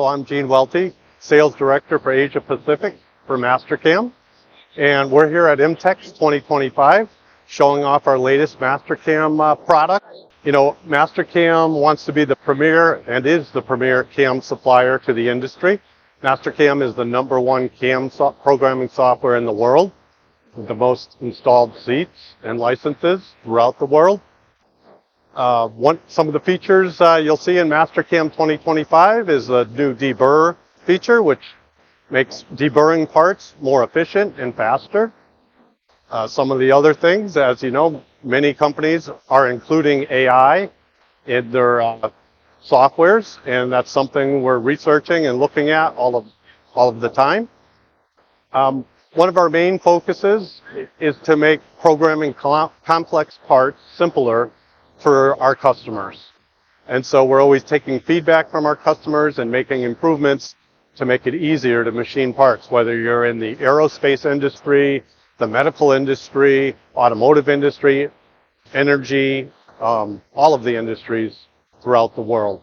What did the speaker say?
I'm Gene Welti, Sales Director for Asia Pacific for Mastercam. And we're here at IMTEX 2025, showing off our latest Mastercam product. You know, Mastercam wants to be the premier and is the premier CAM supplier to the industry. Mastercam is the #1 CAM programming software in the world, with the most installed seats and licenses throughout the world. Some of the features you'll see in Mastercam 2025 is a new deburr feature, which makes deburring parts more efficient and faster. Some of the other things, as you know, many companies are including AI in their softwares, and that's something we're researching and looking at all of the time. One of our main focuses is to make programming complex parts simpler for our customers. And so we're always taking feedback from our customers and making improvements to make it easier to machine parts, whether you're in the aerospace industry, the medical industry, automotive industry, energy, all of the industries throughout the world.